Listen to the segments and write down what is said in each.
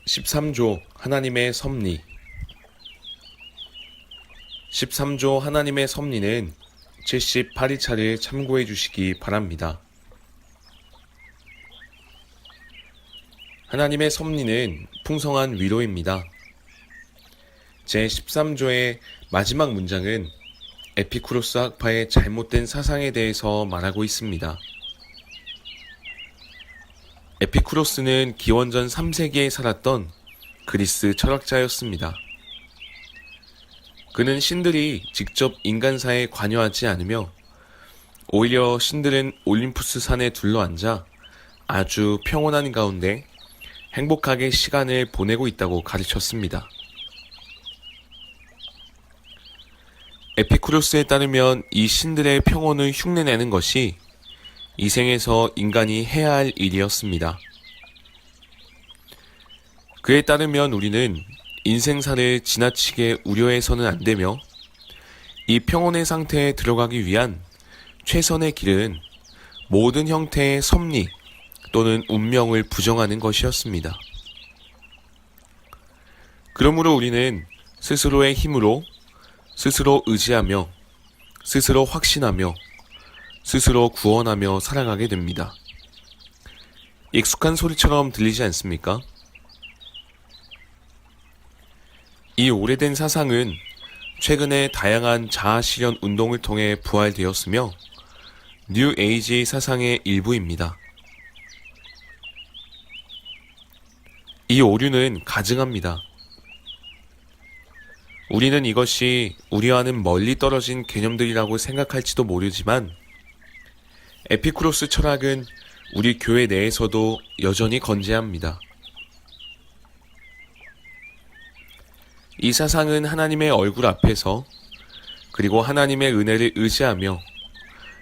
13조 하나님의 섭리. 13조 하나님의 섭리는 78일차를 참고해 주시기 바랍니다. 하나님의 섭리는 풍성한 위로입니다. 제13조의 마지막 문장은 에피쿠로스 학파의 잘못된 사상에 대해서 말하고 있습니다. 에피쿠로스는 기원전 3세기에 살았던 그리스 철학자였습니다. 그는 신들이 직접 인간사에 관여하지 않으며 오히려 신들은 올림푸스 산에 둘러앉아 아주 평온한 가운데 행복하게 시간을 보내고 있다고 가르쳤습니다. 에피쿠로스에 따르면 이 신들의 평온을 흉내내는 것이 이 생에서 인간이 해야 할 일이었습니다. 그에 따르면 우리는 인생사를 지나치게 우려해서는 안 되며 이 평온의 상태에 들어가기 위한 최선의 길은 모든 형태의 섭리 또는 운명을 부정하는 것이었습니다. 그러므로 우리는 스스로의 힘으로 스스로 의지하며 스스로 확신하며 스스로 구원하며 살아가게 됩니다. 익숙한 소리처럼 들리지 않습니까? 이 오래된 사상은 최근에 다양한 자아실현 운동을 통해 부활되었으며 뉴 에이지 사상의 일부입니다. 이 오류는 가증합니다. 우리는 이것이 우리와는 멀리 떨어진 개념들이라고 생각할지도 모르지만 에피쿠로스 철학은 우리 교회 내에서도 여전히 건재합니다. 이 사상은 하나님의 얼굴 앞에서 그리고 하나님의 은혜를 의지하며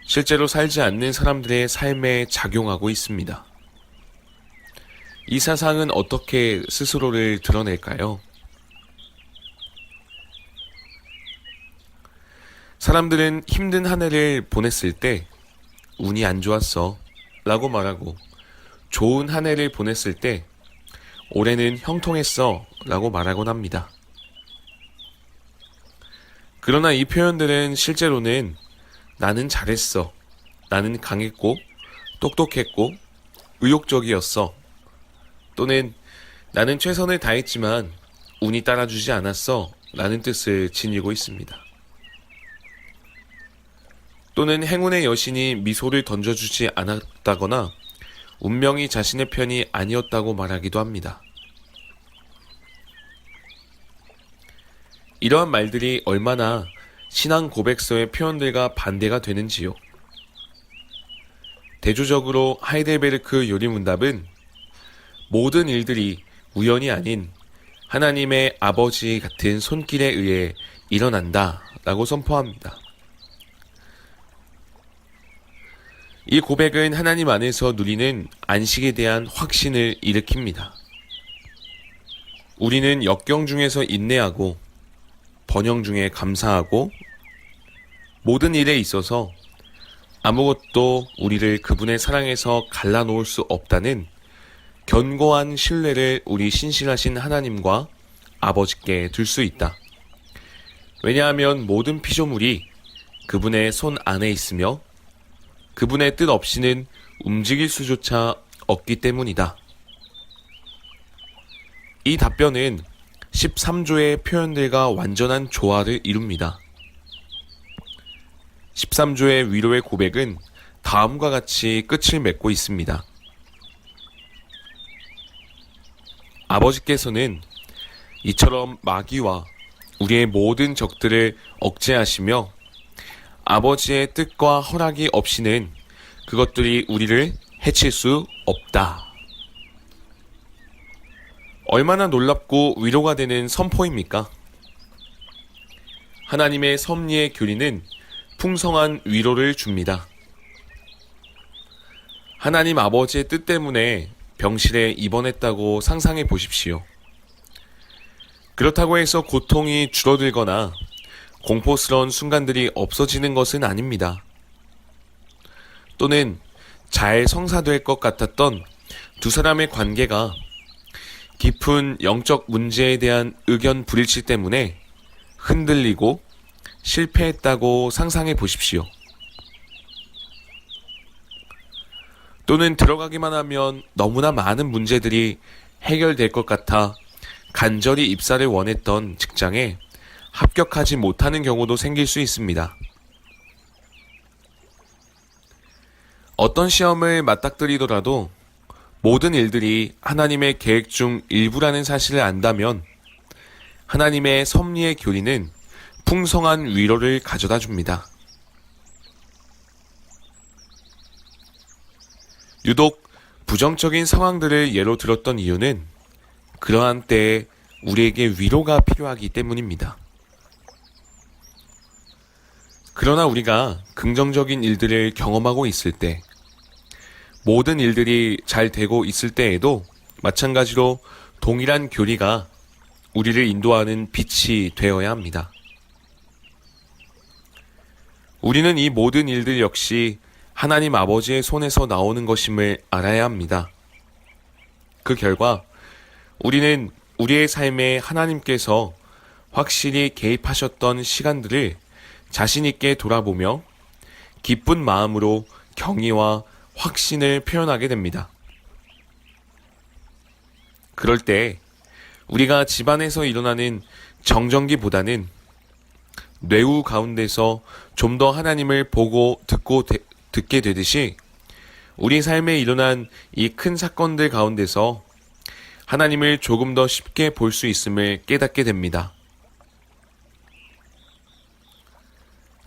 실제로 살지 않는 사람들의 삶에 작용하고 있습니다. 이 사상은 어떻게 스스로를 드러낼까요? 사람들은 힘든 한 해를 보냈을 때 운이 안 좋았어 라고 말하고 좋은 한 해를 보냈을 때 올해는 형통했어 라고 말하곤 합니다. 그러나 이 표현들은 실제로는 나는 잘했어, 나는 강했고 똑똑했고 의욕적이었어, 또는 나는 최선을 다했지만 운이 따라주지 않았어 라는 뜻을 지니고 있습니다. 또는 행운의 여신이 미소를 던져주지 않았다거나 운명이 자신의 편이 아니었다고 말하기도 합니다. 이러한 말들이 얼마나 신앙 고백서의 표현들과 반대가 되는지요. 대조적으로 하이델베르크 요리문답은 모든 일들이 우연이 아닌 하나님의 아버지 같은 손길에 의해 일어난다 라고 선포합니다. 이 고백은 하나님 안에서 누리는 안식에 대한 확신을 일으킵니다. 우리는 역경 중에서 인내하고 번영 중에 감사하고 모든 일에 있어서 아무것도 우리를 그분의 사랑에서 갈라놓을 수 없다는 견고한 신뢰를 우리 신실하신 하나님과 아버지께 둘 수 있다. 왜냐하면 모든 피조물이 그분의 손 안에 있으며 그분의 뜻 없이는 움직일 수조차 없기 때문이다. 이 답변은 13조의 표현들과 완전한 조화를 이룹니다. 13조의 위로의 고백은 다음과 같이 끝을 맺고 있습니다. 아버지께서는 이처럼 마귀와 우리의 모든 적들을 억제하시며 아버지의 뜻과 허락이 없이는 그것들이 우리를 해칠 수 없다. 얼마나 놀랍고 위로가 되는 선포입니까? 하나님의 섭리의 교리는 풍성한 위로를 줍니다. 하나님 아버지의 뜻 때문에 병실에 입원했다고 상상해 보십시오. 그렇다고 해서 고통이 줄어들거나 공포스러운 순간들이 없어지는 것은 아닙니다. 또는 잘 성사될 것 같았던 두 사람의 관계가 깊은 영적 문제에 대한 의견 불일치 때문에 흔들리고 실패했다고 상상해 보십시오. 또는 들어가기만 하면 너무나 많은 문제들이 해결될 것 같아 간절히 입사를 원했던 직장에 합격하지 못하는 경우도 생길 수 있습니다. 어떤 시험을 맞닥뜨리더라도 모든 일들이 하나님의 계획 중 일부라는 사실을 안다면 하나님의 섭리의 교리는 풍성한 위로를 가져다 줍니다. 유독 부정적인 상황들을 예로 들었던 이유는 그러한 때에 우리에게 위로가 필요하기 때문입니다. 그러나 우리가 긍정적인 일들을 경험하고 있을 때, 모든 일들이 잘 되고 있을 때에도 마찬가지로 동일한 교리가 우리를 인도하는 빛이 되어야 합니다. 우리는 이 모든 일들 역시 하나님 아버지의 손에서 나오는 것임을 알아야 합니다. 그 결과 우리는 우리의 삶에 하나님께서 확실히 개입하셨던 시간들을 자신 있게 돌아보며 기쁜 마음으로 경의와 확신을 표현하게 됩니다. 그럴 때 우리가 집안에서 일어나는 정전기보다는 뇌우 가운데서 좀 더 하나님을 보고 듣게 되듯이 우리 삶에 일어난 이 큰 사건들 가운데서 하나님을 조금 더 쉽게 볼 수 있음을 깨닫게 됩니다.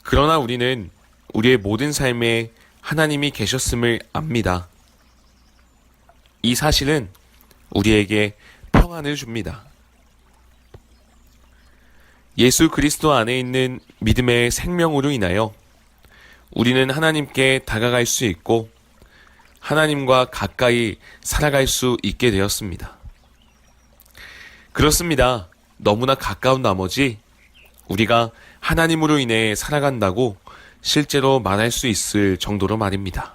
그러나 우리는 우리의 모든 삶에 하나님이 계셨음을 압니다. 이 사실은 우리에게 평안을 줍니다. 예수 그리스도 안에 있는 믿음의 생명으로 인하여 우리는 하나님께 다가갈 수 있고 하나님과 가까이 살아갈 수 있게 되었습니다. 그렇습니다. 너무나 가까운 나머지 우리가 하나님으로 인해 살아간다고 실제로 말할 수 있을 정도로 말입니다.